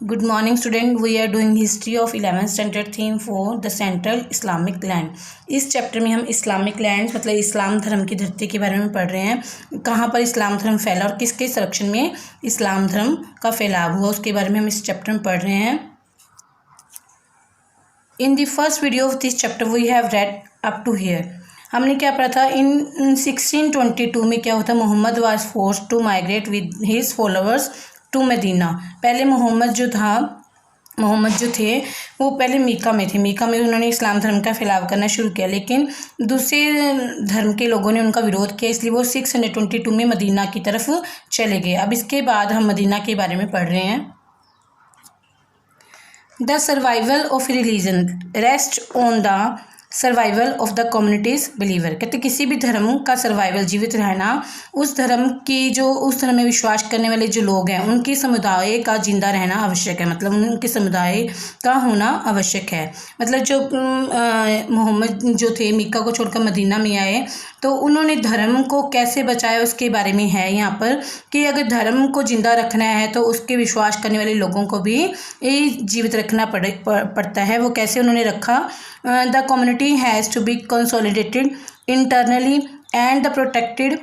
Good morning student, we are doing history of 11th standard theme for the central Islamic land. इस chapter में हम Islamic land मतलब इस्लाम धर्म की धरती के बारे में पढ़ रहे हैं। कहाँ पर इस्लाम धर्म फैला और किसके संरक्षण में इस्लाम धर्म का फैलाव हुआ, उसके बारे में हम इस चैप्टर में पढ़ रहे हैं। In the first video of this chapter we have read up to here. हमने क्या पढ़ा था? इन 1622 में क्या होता? Muhammad was forced to migrate with his followers to Medina. पहले मोहम्मद जो थे वो पहले मीका में थे। मीका में उन्होंने इस्लाम धर्म का फैलाव करना शुरू किया, लेकिन दूसरे धर्म के लोगों ने उनका विरोध किया, इसलिए वो 622 में मदीना की तरफ चले गए। अब इसके बाद हम मदीना के बारे में पढ़ रहे हैं। The survival of religion rest on the survival of the communities believer. कहते किसी भी धर्म का सर्वाइवल, जीवित रहना, उस धर्म में विश्वास करने वाले जो लोग हैं उनकी समुदाय का जिंदा रहना आवश्यक है। मतलब उनके समुदाय का होना आवश्यक है। मतलब जो मोहम्मद जो थे मीका को छोड़कर मदीना में आए, तो उन्होंने धर्म को कैसे बचाया उसके बारे में है यहाँ पर कि अगर धर्म को जिंदा रखना है तो उसके विश्वास करने वाले लोगों को भी जीवित रखना पड़ता है। वो कैसे उन्होंने रखा? The community has to be consolidated internally and the protected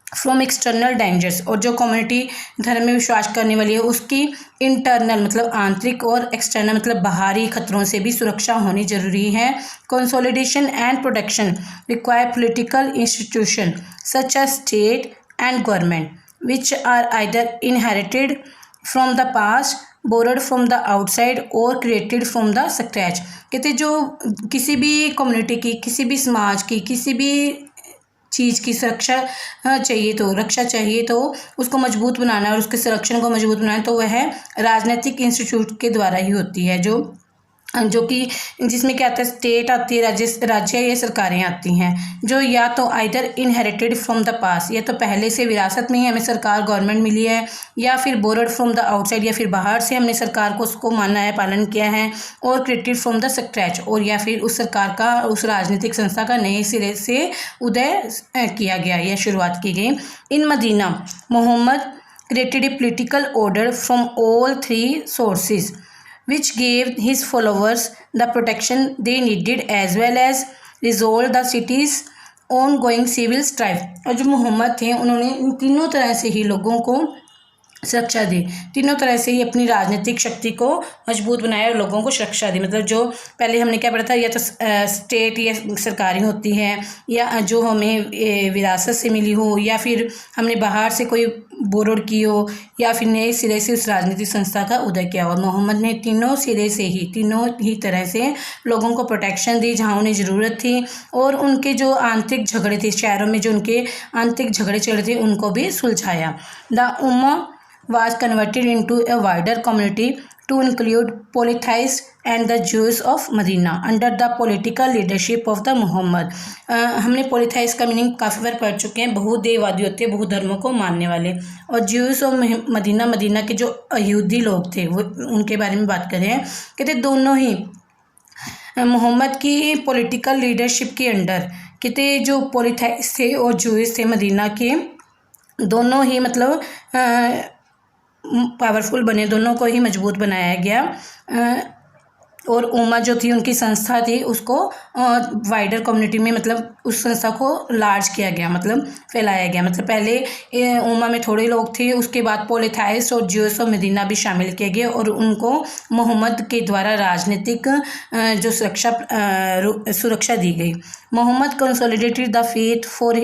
from external dangers. और जो कम्युनिटी धर्म में विश्वास करने वाली है उसकी इंटरनल मतलब आंतरिक और एक्सटर्नल मतलब बाहरी खतरों से भी सुरक्षा होनी जरूरी है। Consolidation and protection require political institution such as state and government which are either inherited from the past, borrowed from the outside or created from the scratch. कहते जो किसी भी कम्युनिटी की, किसी भी समाज की, किसी भी चीज़ की रक्षा चाहिए तो उसको मजबूत बनाना और उसके संरक्षण को मजबूत बनाना तो वह राजनीतिक इंस्टीट्यूट के द्वारा ही होती है, जो कि जिसमें क्या आता है? स्टेट आती है, राज्य या सरकारें आती हैं, जो या तो आइदर इनहेरिटेड फ्रॉम द पास, या तो पहले से विरासत में ही हमें सरकार गवर्नमेंट मिली है, या फिर बोरड फ्रॉम द आउटसाइड, या फिर बाहर से हमने सरकार को उसको माना है, पालन किया है, और क्रिएटेड फ्रॉम द स्क्रैच, और या फिर उस सरकार का, उस राजनीतिक संस्था का नए सिरे से उदय किया गया या शुरुआत की गई। In Medina Muhammad created a political order from all three sources which gave his followers the protection they needed as well as resolved the city's ongoing civil strife। और जो मोहम्मद थे उन्होंने इन तीनों तरह से ही लोगों को सुरक्षा दी, तीनों तरह से ही अपनी राजनीतिक शक्ति को मजबूत बनाया और लोगों को सुरक्षा दी। मतलब जो पहले हमने क्या पढ़ा था, या तो स्टेट या सरकारी होती है, या जो हमें विरासत से मिली हो, या फिर हमने बाहर से कोई बोरोड की हो, या फिर नए सिरे से उस राजनीतिक संस्था का उदय किया हो। मोहम्मद ने तीनों ही तरह से लोगों को प्रोटेक्शन दी जहाँ उन्हें ज़रूरत थी, और उनके जो आंतरिक झगड़े थे, शहरों में जो उनके आंतरिक झगड़े चल रहे थे उनको भी सुलझाया। The Umma was converted into a wider community to include polytheists and the Jews of Medina under the political leadership of the Muhammad। हमने polytheist का मीनिंग काफ़ी बार पढ़ चुके हैं। बहुदेववादी होते हैं, बहु धर्मों को मानने वाले। और ज्यूस और मदीना के जो यहूदी लोग थे वो उनके बारे में बात करें। कहते दोनों ही मोहम्मद की पॉलिटिकल लीडरशिप के अंडर कहते जो पोलिथाइस्ट थे और ज्यूस थे मदीना के, दोनों ही मतलब पावरफुल बने, दोनों को ही मजबूत बनाया गया। और उम्मा जो थी उनकी संस्था थी उसको वाइडर कम्युनिटी में मतलब उस संस्था को लार्ज किया गया, मतलब फैलाया गया। मतलब पहले उम्मा में थोड़े लोग थे, उसके बाद पोलिथाइस्ट और ज्यूस और मदीना भी शामिल किए गए और उनको मोहम्मद के द्वारा राजनीतिक जो सुरक्षा दी गई। Muhammad consolidated the faith for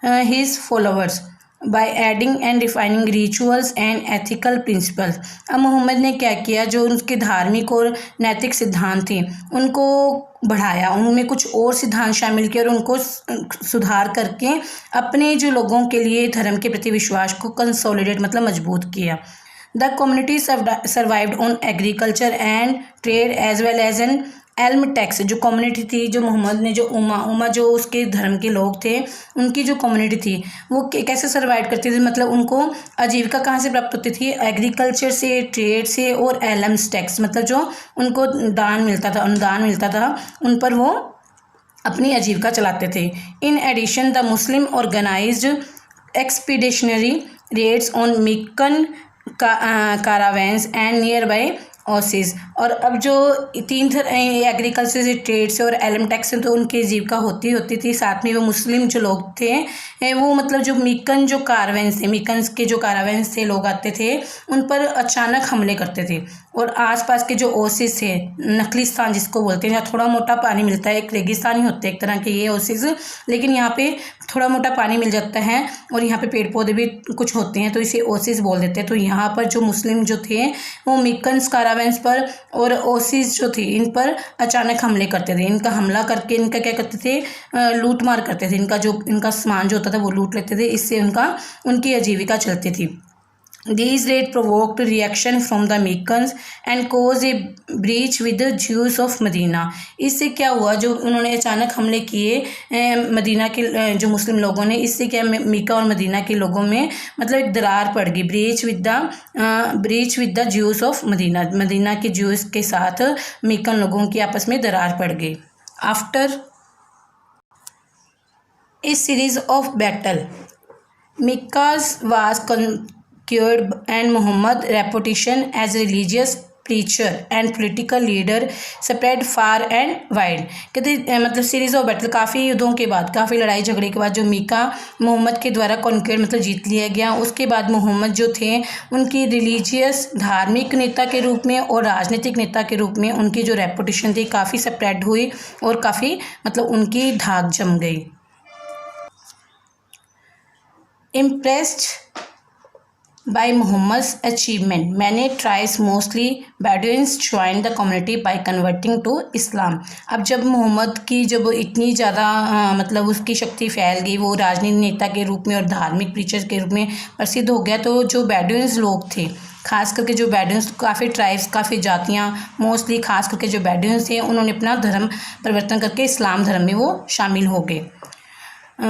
his followers by adding and refining rituals and ethical principles. अब मोहम्मद ने क्या किया? जो उनके धार्मिक और नैतिक सिद्धांत थे उनको बढ़ाया, उनमें कुछ और सिद्धांत शामिल किए और उनको सुधार करके अपने जो लोगों के लिए धर्म के प्रति विश्वास को कंसोलिडेट मतलब मजबूत किया। The community survived on agriculture and trade as well as an alms tax. जो कम्युनिटी थी, जो मोहम्मद ने जो उम्मा जो उसके धर्म के लोग थे, उनकी जो कम्युनिटी थी वो कैसे सर्वाइव करती थी? मतलब उनको आजीविका कहाँ से प्राप्त होती थी? एग्रीकल्चर से, ट्रेड से और एल्म्स टैक्स मतलब जो उनको दान मिलता था, अनुदान मिलता था, उन पर वो अपनी आजीविका चलाते थे। In addition the Muslim organised expeditionary raids on Meccan caravans and nearby oases. और अब जो तीन एग्रीकल्चर से ट्रेड से और एलम टैक्स से तो उनकी जीविका होती थी। साथ में वो मुस्लिम जो लोग थे वो मतलब जो मीकन जो कारवेंस थे, मीकन्स के जो कारवेंस थे, लोग आते थे उन पर अचानक हमले करते थे। और आसपास के जो ओसिस थे, नकलिस्तान जिसको बोलते हैं, जहाँ थोड़ा मोटा पानी मिलता है, एक रेगिस्तान ही होते हैं एक तरह के ये ओसिस, लेकिन यहाँ पे थोड़ा मोटा पानी मिल जाता है और यहाँ पे पेड़ पौधे भी कुछ होते हैं तो इसे ओसिस बोल देते हैं। तो यहाँ पर जो मुस्लिम जो थे वो मीकन्स कारावेंस पर और ओसिस जो थी इन पर अचानक हमले करते थे। इनका हमला करके इनका क्या करते थे, लूट मार करते थे। इनका सामान जो होता था वो लूट लेते थे। इससे उनकी आजीविका चलती थी। These raids provoked reaction from the Meccans and caused a breach with the Jews of Medina। इससे क्या हुआ, जो उन्होंने अचानक हमले किए मदीना के जो मुस्लिम लोगों ने, इससे क्या मीका और मदीना के लोगों में मतलब एक दरार पड़ गई। Breach with the Jews of Medina, Medina के ज्यूज के साथ मीकन लोगों की आपस में दरार पड़ गई। After a series of battle Mecca's was conquered and Muhammad's reputation as a religious preacher and political leader spread far and wide। कहते मतलब सीरीज ऑफ बैटल, काफ़ी युद्धों के बाद, काफ़ी लड़ाई झगड़े के बाद जो मीका मोहम्मद के द्वारा कॉन्क्वेयर मतलब जीत लिया गया, उसके बाद मोहम्मद जो थे उनकी रिलीजियस धार्मिक नेता के रूप में और राजनीतिक नेता के रूप में उनकी जो रेपुटेशन थी काफ़ी स्प्रेड हुई और काफ़ी मतलब उनकी धाक जम गई। Impressed by Muhammad's achievement, many tribes, mostly Bedouins, joined the community by converting to Islam। अब जब मोहम्मद की जब इतनी ज़्यादा मतलब उसकी शक्ति फैल गई, वो राजनीतिक नेता के रूप में और धार्मिक प्रीचर के रूप में प्रसिद्ध हो गया, तो जो बेडुइन्स लोग थे, खास करके जो बेडुइन्स, काफ़ी ट्राइब्स, काफ़ी जातियाँ, मोस्टली खास करके जो बेडुइन्स थे, उन्होंने अपना धर्म परिवर्तन करके इस्लाम धर्म में वो शामिल हो गए।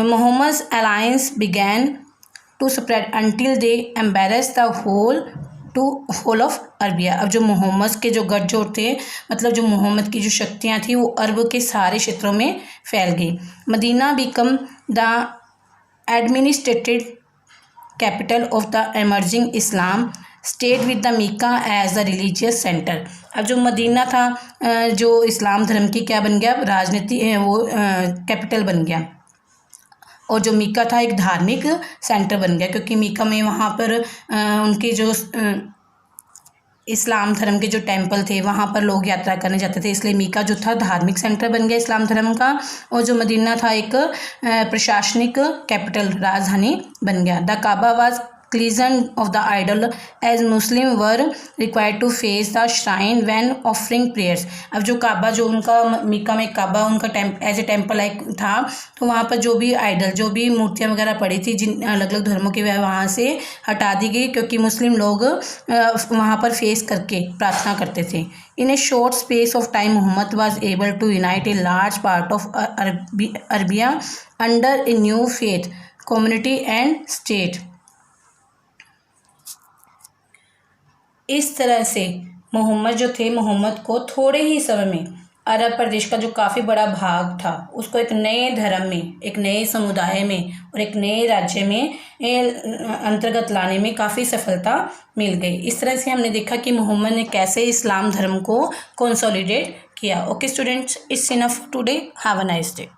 Muhammad's alliance began to spread until they embarrassed the whole of Arabia. अब जो मोहम्मद के जो गठजोड़ थे, मतलब जो मोहम्मद की जो शक्तियाँ थी वो अरब के सारे क्षेत्रों में फैल गई। Medina become the administrative capital of the emerging Islam state with the Mecca as the religious centre. अब जो मदीना था जो इस्लाम धर्म की क्या बन गया, राजनीति वो कैपिटल बन गया, और जो मीका था एक धार्मिक सेंटर बन गया, क्योंकि मीका में वहाँ पर उनके जो इस्लाम धर्म के जो टेंपल थे वहाँ पर लोग यात्रा करने जाते थे, इसलिए मीका जो था धार्मिक सेंटर बन गया इस्लाम धर्म का, और जो मदीना था एक प्रशासनिक कैपिटल, राजधानी बन गया। The Kaaba was cleansed of the idol as Muslim were required to face the shrine when offering prayers। अब जो काबा, जो उनका मीका में काबा उनका एज ए टेम्पल लाइक था, तो वहाँ पर जो भी आइडल, जो भी मूर्तियाँ वगैरह पड़ी थी जिन अलग अलग धर्मों के, वहाँ से हटा दी गई, क्योंकि मुस्लिम लोग वहाँ पर फेस करके प्रार्थना करते थे। In a short space of time Muhammad was able to unite a large part of Arabia under a new faith community and state. इस तरह से मोहम्मद जो थे, मोहम्मद को थोड़े ही समय में अरब प्रदेश का जो काफ़ी बड़ा भाग था उसको एक नए धर्म में, एक नए समुदाय में और एक नए राज्य में अंतर्गत लाने में काफ़ी सफलता मिल गई। इस तरह से हमने देखा कि मोहम्मद ने कैसे इस्लाम धर्म को कंसोलिडेट किया। Okay students, it's enough today, have a nice day.